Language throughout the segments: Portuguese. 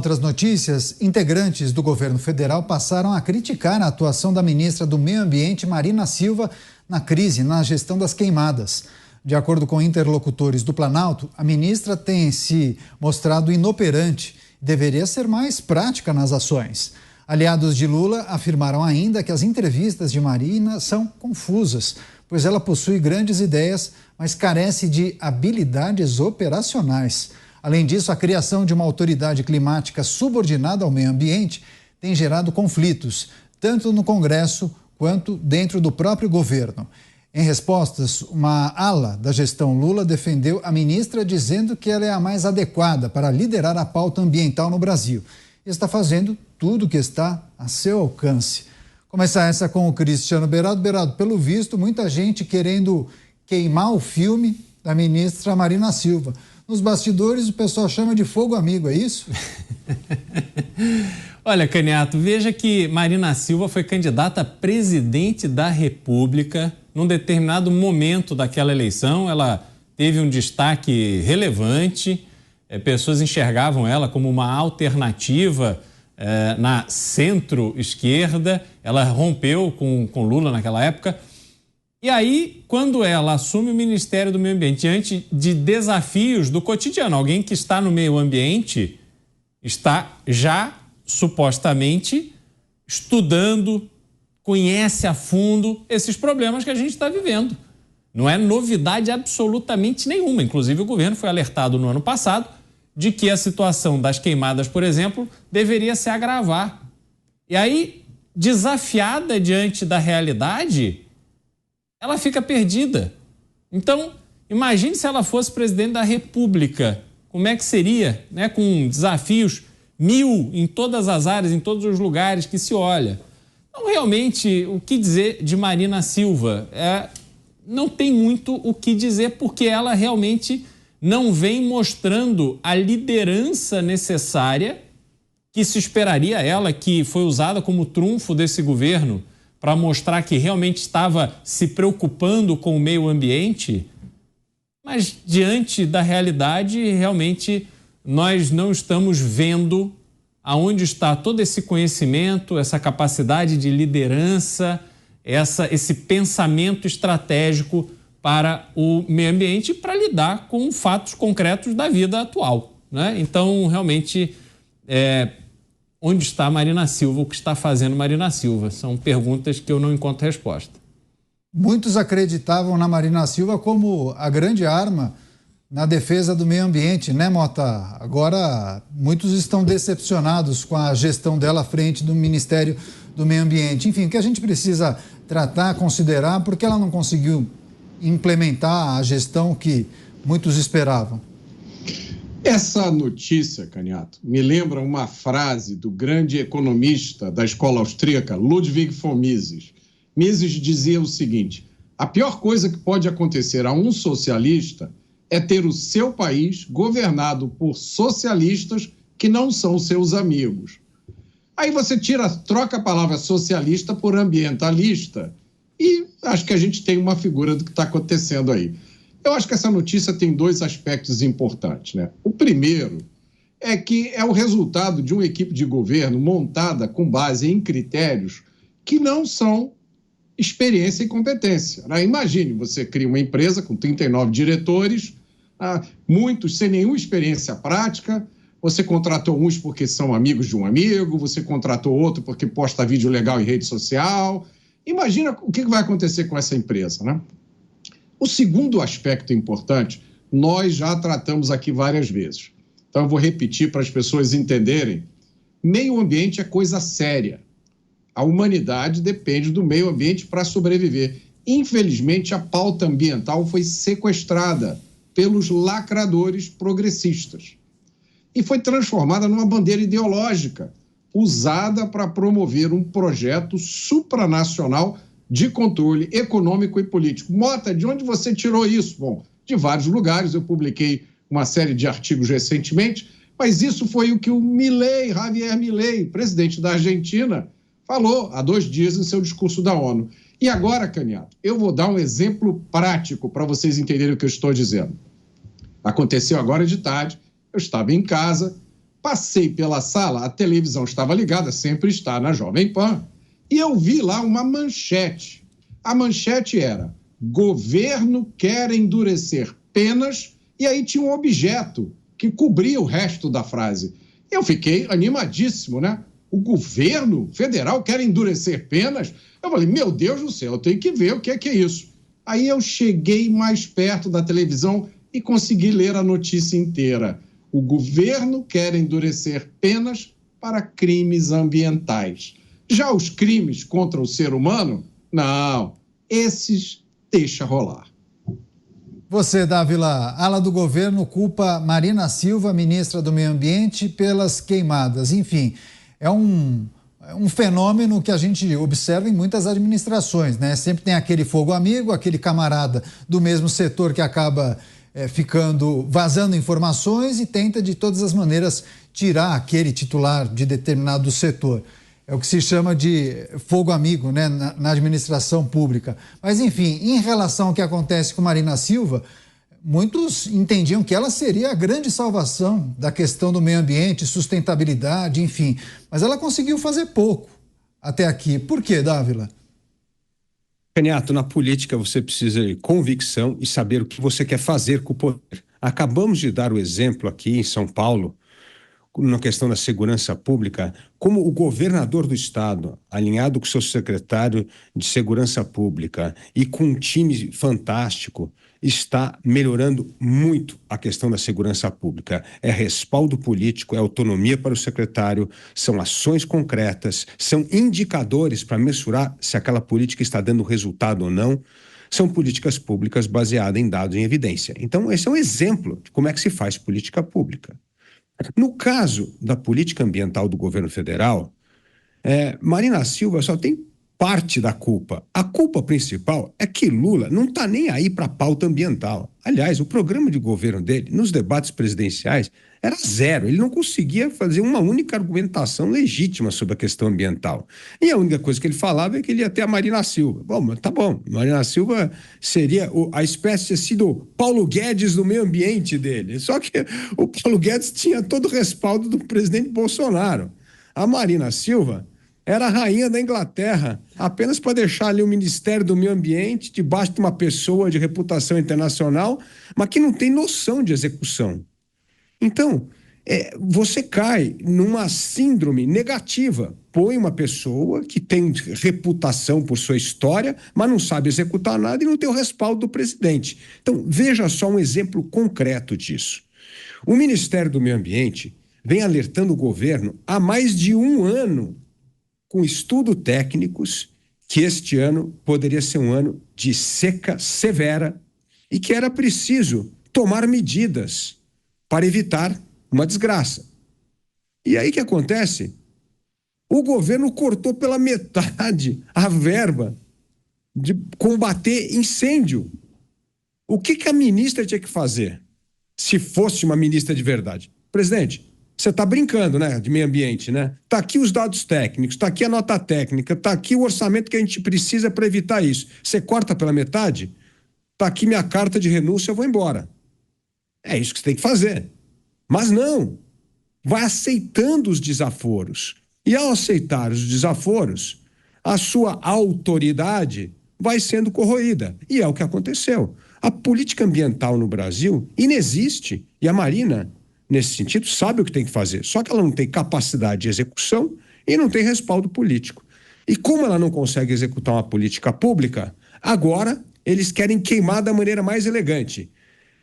Outras notícias, integrantes do governo federal passaram a criticar a atuação da ministra do Meio Ambiente, Marina Silva, na crise na gestão das queimadas. De acordo com interlocutores do Planalto, a ministra tem se mostrado inoperante e deveria ser mais prática nas ações. Aliados de Lula afirmaram ainda que as entrevistas de Marina são confusas, pois ela possui grandes ideias, mas carece de habilidades operacionais. Além disso, a criação de uma autoridade climática subordinada ao meio ambiente tem gerado conflitos, tanto no Congresso quanto dentro do próprio governo. Em respostas, uma ala da gestão Lula defendeu a ministra dizendo que ela é a mais adequada para liderar a pauta ambiental no Brasil. E está fazendo tudo o que está a seu alcance. Começar essa com o Cristiano Berardo. Berardo, pelo visto, muita gente querendo queimar o filme da ministra Marina Silva. Nos bastidores o pessoal chama de fogo amigo, é isso? Olha, Caniato, veja que Marina Silva foi candidata a presidente da República. Num determinado momento daquela eleição, ela teve um destaque relevante. Pessoas enxergavam ela como uma alternativa na centro-esquerda. Ela rompeu com Lula naquela época. E aí, quando ela assume o Ministério do Meio Ambiente, diante de desafios do cotidiano, alguém que está no meio ambiente está já supostamente estudando, conhece a fundo esses problemas que a gente está vivendo. Não é novidade absolutamente nenhuma. Inclusive, o governo foi alertado no ano passado de que a situação das queimadas, por exemplo, deveria se agravar. E aí, desafiada diante da realidade, ela fica perdida. Então, imagine se ela fosse presidente da República. Como é que seria, né? Com desafios 1000 em todas as áreas, em todos os lugares que se olha. Então, realmente, o que dizer de Marina Silva? Não tem muito o que dizer, porque ela realmente não vem mostrando a liderança necessária que se esperaria, ela que foi usada como trunfo desse governo para mostrar que realmente estava se preocupando com o meio ambiente, mas diante da realidade, realmente nós não estamos vendo aonde está todo esse conhecimento, essa capacidade de liderança, esse pensamento estratégico para o meio ambiente, para lidar com fatos concretos da vida atual, né? Então, realmente, onde está Marina Silva? O que está fazendo Marina Silva? São perguntas que eu não encontro resposta. Muitos acreditavam na Marina Silva como a grande arma na defesa do meio ambiente, né, Mota? Agora, muitos estão decepcionados com a gestão dela à frente do Ministério do Meio Ambiente. Enfim, o que a gente precisa tratar, considerar, porque ela não conseguiu implementar a gestão que muitos esperavam. Essa notícia, Caniato, me lembra uma frase do grande economista da escola austríaca, Ludwig von Mises. Mises dizia o seguinte: a pior coisa que pode acontecer a um socialista é ter o seu país governado por socialistas que não são seus amigos. Aí você troca a palavra socialista por ambientalista e acho que a gente tem uma figura do que está acontecendo aí. Eu acho que essa notícia tem dois aspectos importantes, né? O primeiro é que é o resultado de uma equipe de governo montada com base em critérios que não são experiência e competência, né? Imagine, você cria uma empresa com 39 diretores, muitos sem nenhuma experiência prática, você contratou uns porque são amigos de um amigo, você contratou outro porque posta vídeo legal em rede social. Imagina o que vai acontecer com essa empresa, né? O segundo aspecto importante, nós já tratamos aqui várias vezes. Então, eu vou repetir para as pessoas entenderem. Meio ambiente é coisa séria. A humanidade depende do meio ambiente para sobreviver. Infelizmente, a pauta ambiental foi sequestrada pelos lacradores progressistas e foi transformada numa bandeira ideológica, usada para promover um projeto supranacional de controle econômico e político. Mota, de onde você tirou isso? Bom, de vários lugares, eu publiquei uma série de artigos recentemente, mas isso foi o que o Javier Milei, presidente da Argentina, falou há 2 dias em seu discurso da ONU. E agora, Caniato, eu vou dar um exemplo prático para vocês entenderem o que eu estou dizendo. Aconteceu agora de tarde, eu estava em casa, Passei pela sala, a televisão estava ligada, sempre está na Jovem Pan, e eu vi lá uma manchete. A manchete era: governo quer endurecer penas, e aí tinha um objeto que cobria o resto da frase. Eu fiquei animadíssimo, né? O governo federal quer endurecer penas? Eu falei, meu Deus do céu, eu tenho que ver o que é isso. Aí eu cheguei mais perto da televisão e consegui ler a notícia inteira. O governo quer endurecer penas para crimes ambientais. Já os crimes contra o ser humano, não, esses deixa rolar. Você, Dávila, ala do governo culpa Marina Silva, ministra do Meio Ambiente, pelas queimadas. Enfim, é um fenômeno que a gente observa em muitas administrações, né? Sempre tem aquele fogo amigo, aquele camarada do mesmo setor que acaba vazando informações e tenta de todas as maneiras tirar aquele titular de determinado setor. É o que se chama de fogo amigo, né, na administração pública. Mas, enfim, em relação ao que acontece com Marina Silva, muitos entendiam que ela seria a grande salvação da questão do meio ambiente, sustentabilidade, enfim. Mas ela conseguiu fazer pouco até aqui. Por quê, Dávila? Caniato, na política você precisa de convicção e saber o que você quer fazer com o poder. Acabamos de dar o exemplo aqui em São Paulo, na questão da segurança pública, como o governador do estado, alinhado com o seu secretário de segurança pública e com um time fantástico, está melhorando muito a questão da segurança pública. É respaldo político, é autonomia para o secretário, são ações concretas, são indicadores para mensurar se aquela política está dando resultado ou não. São políticas públicas baseadas em dados e evidência. Então, esse é um exemplo de como é que se faz política pública. No caso da política ambiental do governo federal, Marina Silva só tem parte da culpa. A culpa principal é que Lula não está nem aí para a pauta ambiental. Aliás, o programa de governo dele, nos debates presidenciais, era zero. Ele não conseguia fazer uma única argumentação legítima sobre a questão ambiental. E a única coisa que ele falava é que ele ia ter a Marina Silva. Bom, mas tá bom. Marina Silva seria a espécie assim do Paulo Guedes do meio ambiente dele. Só que o Paulo Guedes tinha todo o respaldo do presidente Bolsonaro. A Marina Silva era a rainha da Inglaterra, apenas para deixar ali o Ministério do Meio Ambiente debaixo de uma pessoa de reputação internacional, mas que não tem noção de execução. Então, você cai numa síndrome negativa. Põe uma pessoa que tem reputação por sua história, mas não sabe executar nada e não tem o respaldo do presidente. Então, veja só um exemplo concreto disso. O Ministério do Meio Ambiente vem alertando o governo há mais de um ano, com estudos técnicos, que este ano poderia ser um ano de seca severa e que era preciso tomar medidas para evitar uma desgraça. E aí o que acontece? O governo cortou pela metade a verba de combater incêndio. O que a ministra tinha que fazer se fosse uma ministra de verdade? Presidente, você está brincando, né, de meio ambiente, né? Está aqui os dados técnicos, está aqui a nota técnica, está aqui o orçamento que a gente precisa para evitar isso. Você corta pela metade? Está aqui minha carta de renúncia, eu vou embora. É isso que você tem que fazer. Mas não. Vai aceitando os desaforos. E ao aceitar os desaforos, a sua autoridade vai sendo corroída. E é o que aconteceu. A política ambiental no Brasil inexiste. E a Marina, nesse sentido, sabe o que tem que fazer. Só que ela não tem capacidade de execução e não tem respaldo político. E como ela não consegue executar uma política pública, agora eles querem queimar da maneira mais elegante.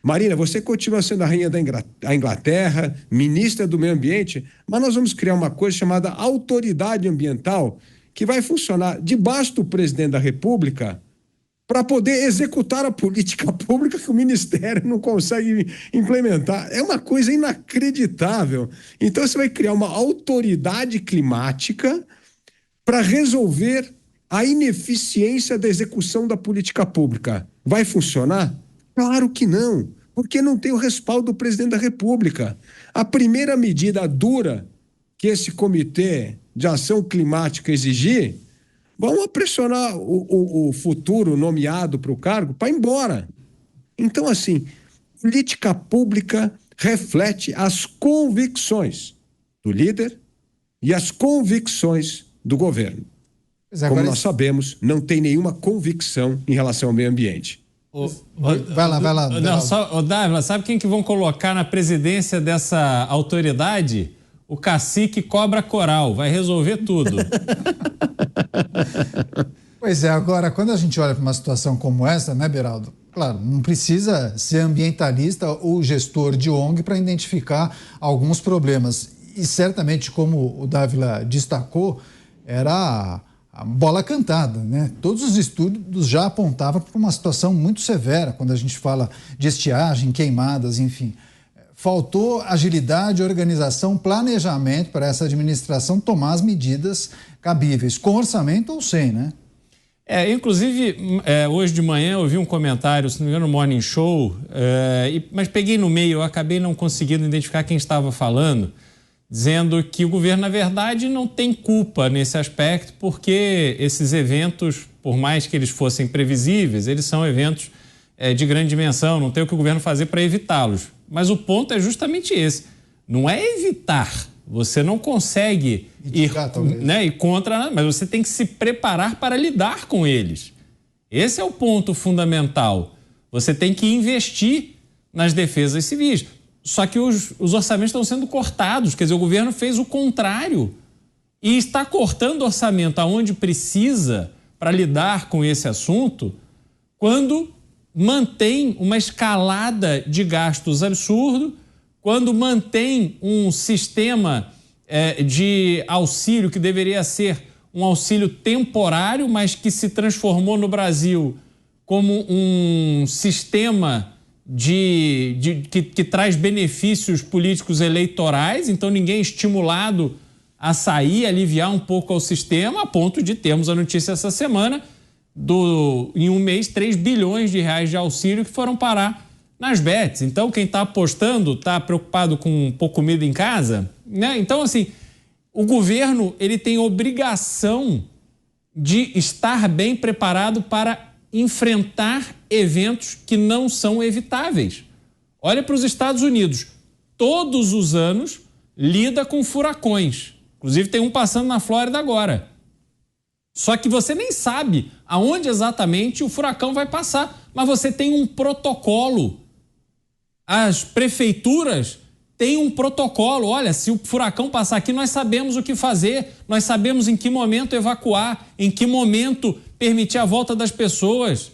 Marina, você continua sendo a rainha da Inglaterra, ministra do Meio Ambiente, mas nós vamos criar uma coisa chamada autoridade ambiental, que vai funcionar debaixo do presidente da República para poder executar a política pública que o Ministério não consegue implementar. É uma coisa inacreditável. Então, você vai criar uma autoridade climática para resolver a ineficiência da execução da política pública. Vai funcionar? Claro que não, porque não tem o respaldo do presidente da República. A primeira medida dura que esse comitê de ação climática exigir, vão pressionar o futuro nomeado para o cargo para ir embora. Então, assim, política pública reflete as convicções. do líder e as convicções do governo. Como nós sabemos, não tem nenhuma convicção em relação ao meio ambiente. Vai lá. Não, Dávila, sabe quem que vão colocar na presidência dessa autoridade? O cacique Cobra Coral, vai resolver tudo. Pois é, agora, quando a gente olha para uma situação como essa, né, Beraldo? Claro, não precisa ser ambientalista ou gestor de ONG para identificar alguns problemas. E certamente, como o Dávila destacou, era a bola cantada, né? Todos os estudos já apontavam para uma situação muito severa quando a gente fala de estiagem, queimadas, enfim. Faltou agilidade, organização, planejamento para essa administração tomar as medidas cabíveis, com orçamento ou sem, né? Inclusive, hoje de manhã eu vi um comentário, se não me engano, no Morning Show, mas peguei no meio, eu acabei não conseguindo identificar quem estava falando, dizendo que o governo, na verdade, não tem culpa nesse aspecto, porque esses eventos, por mais que eles fossem previsíveis, eles são eventos de grande dimensão, não tem o que o governo fazer para evitá-los. Mas o ponto é justamente esse, não é evitar, você não consegue ir contra, mas você tem que se preparar para lidar com eles. Esse é o ponto fundamental. Você tem que investir nas defesas civis. Só que os orçamentos estão sendo cortados, quer dizer, o governo fez o contrário e está cortando orçamento aonde precisa para lidar com esse assunto, quando mantém uma escalada de gastos absurdo, quando mantém um sistema de auxílio que deveria ser um auxílio temporário, mas que se transformou no Brasil como um sistema que traz benefícios políticos eleitorais, então ninguém é estimulado a sair, aliviar um pouco ao sistema, a ponto de termos a notícia essa semana em um mês, 3 bilhões de reais de auxílio que foram parar nas bets. Então, quem está apostando, está preocupado com pouco comida em casa, né? Então, assim, o governo ele tem obrigação de estar bem preparado para enfrentar eventos que não são evitáveis. Olha para os Estados Unidos. Todos os anos lida com furacões. Inclusive tem um passando na Flórida agora. Só que você nem sabe aonde exatamente o furacão vai passar, mas você tem um protocolo. As prefeituras têm um protocolo. Olha, se o furacão passar aqui, nós sabemos o que fazer, nós sabemos em que momento evacuar, em que momento permitir a volta das pessoas.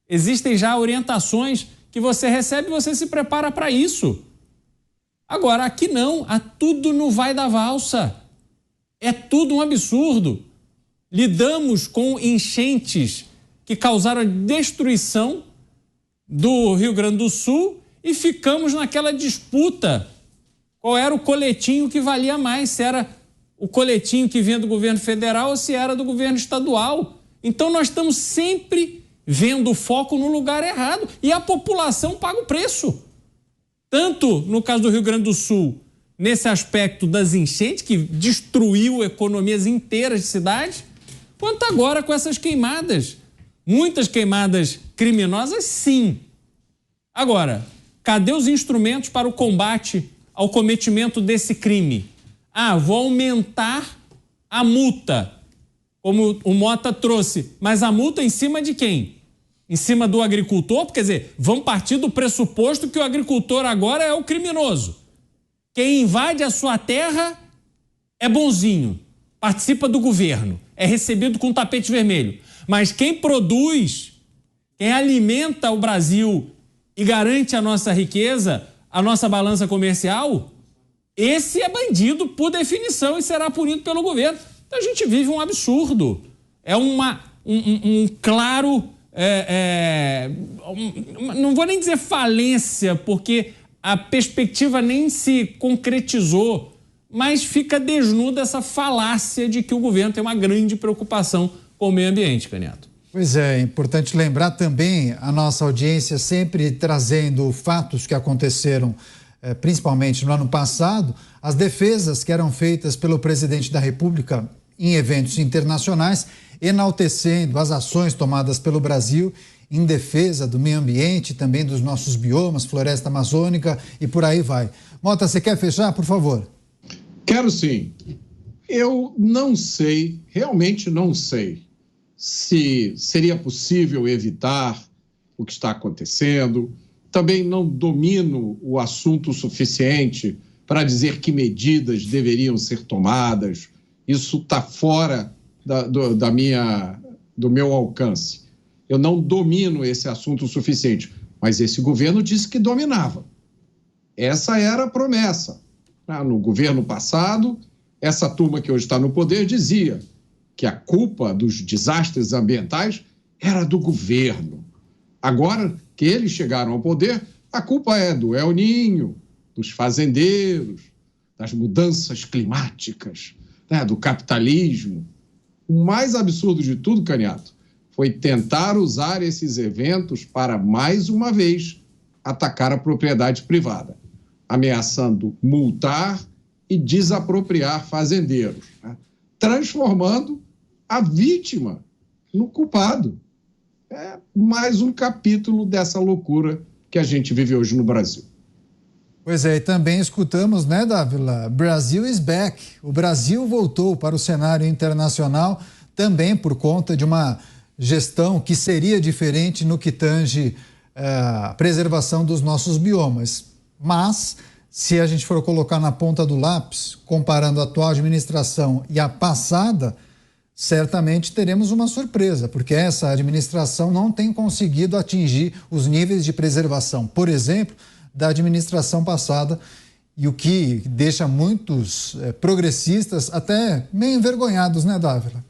Existem já orientações que você recebe e você se prepara para isso. Agora, aqui não, tudo não vai da valsa. É tudo um absurdo. Lidamos com enchentes que causaram a destruição do Rio Grande do Sul e ficamos naquela disputa. Qual era o coletinho que valia mais? Se era o coletinho que vinha do governo federal ou se era do governo estadual. Então nós estamos sempre vendo o foco no lugar errado e a população paga o preço. Tanto no caso do Rio Grande do Sul, nesse aspecto das enchentes, que destruiu economias inteiras de cidades, quanto agora com essas queimadas. Muitas queimadas criminosas, sim. Agora, cadê os instrumentos para o combate ao cometimento desse crime? Vou aumentar a multa, como o Mota trouxe. Mas a multa em cima de quem? Em cima do agricultor? Quer dizer, vamos partir do pressuposto que o agricultor agora é o criminoso. Quem invade a sua terra é bonzinho, participa do governo, é recebido com tapete vermelho. Mas quem produz, quem alimenta o Brasil e garante a nossa riqueza, a nossa balança comercial, esse é bandido por definição e será punido pelo governo. Então a gente vive um absurdo. É um claro... não vou nem dizer falência, porque a perspectiva nem se concretizou, mas fica desnuda essa falácia de que o governo tem uma grande preocupação com o meio ambiente, Caniato. Pois é importante lembrar também a nossa audiência sempre trazendo fatos que aconteceram principalmente no ano passado, as defesas que eram feitas pelo presidente da República em eventos internacionais, enaltecendo as ações tomadas pelo Brasil em defesa do meio ambiente, também dos nossos biomas, floresta amazônica e por aí vai. Mota, você quer fechar, por favor? Quero sim. Eu não sei, realmente não sei, se seria possível evitar o que está acontecendo. Também não domino o assunto o suficiente para dizer que medidas deveriam ser tomadas. Isso está fora do meu alcance. Eu não domino esse assunto o suficiente, mas esse governo disse que dominava. Essa era a promessa. No governo passado, essa turma que hoje está no poder dizia que a culpa dos desastres ambientais era do governo. Agora que eles chegaram ao poder, a culpa é do El Niño, dos fazendeiros, das mudanças climáticas, do capitalismo. O mais absurdo de tudo, Caniato, foi tentar usar esses eventos para, mais uma vez, atacar a propriedade privada, ameaçando multar e desapropriar fazendeiros, transformando a vítima no culpado. É mais um capítulo dessa loucura que a gente vive hoje no Brasil. Pois é, e também escutamos, Dávila? Brasil is back. O Brasil voltou para o cenário internacional também por conta de uma gestão que seria diferente no que tange a preservação dos nossos biomas. Mas, se a gente for colocar na ponta do lápis, comparando a atual administração e a passada, certamente teremos uma surpresa, porque essa administração não tem conseguido atingir os níveis de preservação, por exemplo, da administração passada, e o que deixa muitos progressistas até meio envergonhados, Dávila?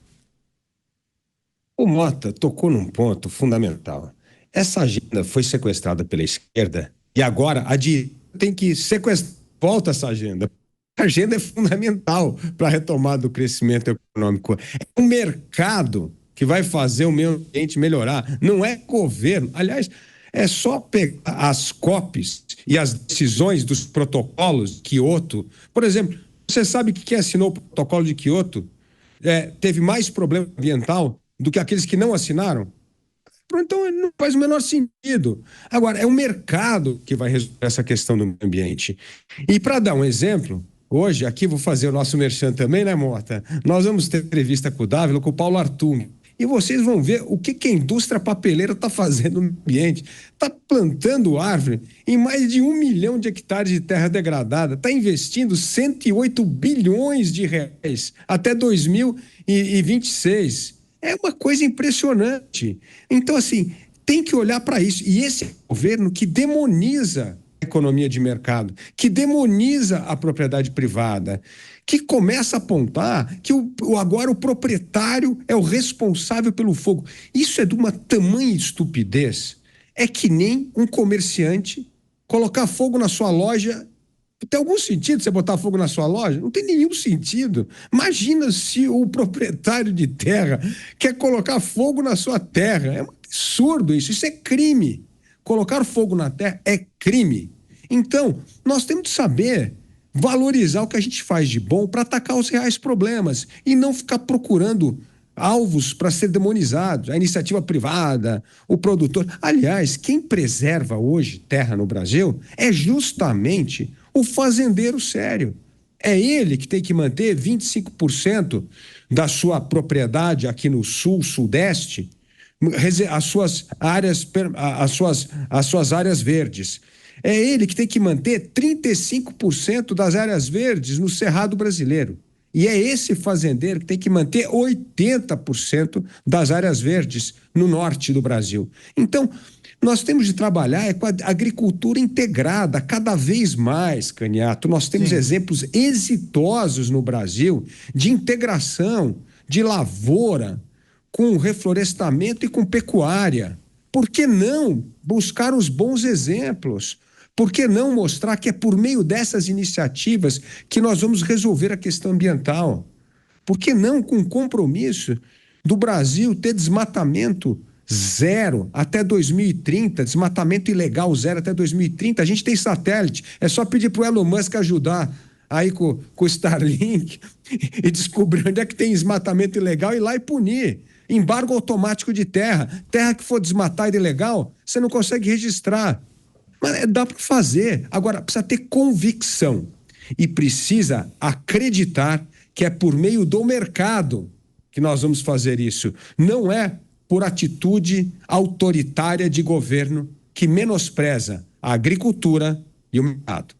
O Mota tocou num ponto fundamental. Essa agenda foi sequestrada pela esquerda e agora a direita tem que sequestrar, volta essa agenda. A agenda é fundamental para a retomada do crescimento econômico. É o mercado que vai fazer o meio ambiente melhorar, não é governo. Aliás, é só pegar as COPs e as decisões dos protocolos de Quioto. Por exemplo, você sabe que quem assinou o protocolo de Quioto teve mais problema ambiental do que aqueles que não assinaram? Então, não faz o menor sentido. Agora, é o mercado que vai resolver essa questão do meio ambiente. E para dar um exemplo, hoje, aqui vou fazer o nosso merchan também, Mota? Nós vamos ter entrevista com o Dávila, com o Paulo Artung. E vocês vão ver o que a indústria papeleira está fazendo no ambiente. Está plantando árvore em mais de 1 milhão de hectares de terra degradada. Está investindo 108 bilhões de reais até 2026. É uma coisa impressionante. Então, assim, tem que olhar para isso. E esse governo que demoniza a economia de mercado, que demoniza a propriedade privada, que começa a apontar que agora o proprietário é o responsável pelo fogo. Isso é de uma tamanha estupidez. É que nem um comerciante colocar fogo na sua loja. Tem algum sentido você botar fogo na sua loja? Não tem nenhum sentido. Imagina se o proprietário de terra quer colocar fogo na sua terra. É um absurdo isso. Isso é crime. Colocar fogo na terra é crime. Então, nós temos de saber valorizar o que a gente faz de bom para atacar os reais problemas e não ficar procurando alvos para ser demonizados. A iniciativa privada, o produtor. Aliás, quem preserva hoje terra no Brasil é justamente o fazendeiro sério. É ele que tem que manter 25% da sua propriedade aqui no sul, sudeste, as suas áreas verdes. É ele que tem que manter 35% das áreas verdes no Cerrado brasileiro. E é esse fazendeiro que tem que manter 80% das áreas verdes no norte do Brasil. Então, nós temos de trabalhar com a agricultura integrada cada vez mais, Caniato. Nós temos exemplos exitosos no Brasil de integração de lavoura com reflorestamento e com pecuária. Por que não buscar os bons exemplos? Por que não mostrar que é por meio dessas iniciativas que nós vamos resolver a questão ambiental? Por que não, com compromisso do Brasil, ter desmatamento zero até 2030, desmatamento ilegal zero até 2030? A gente tem satélite, é só pedir para o Elon Musk ajudar aí com o Starlink e descobrir onde é que tem desmatamento ilegal e ir lá e punir. Embargo automático de terra. Terra que for desmatada e ilegal, você não consegue registrar. Mas dá para fazer. Agora, precisa ter convicção. e precisa acreditar que é por meio do mercado que nós vamos fazer isso. Não é por atitude autoritária de governo que menospreza a agricultura e o mercado.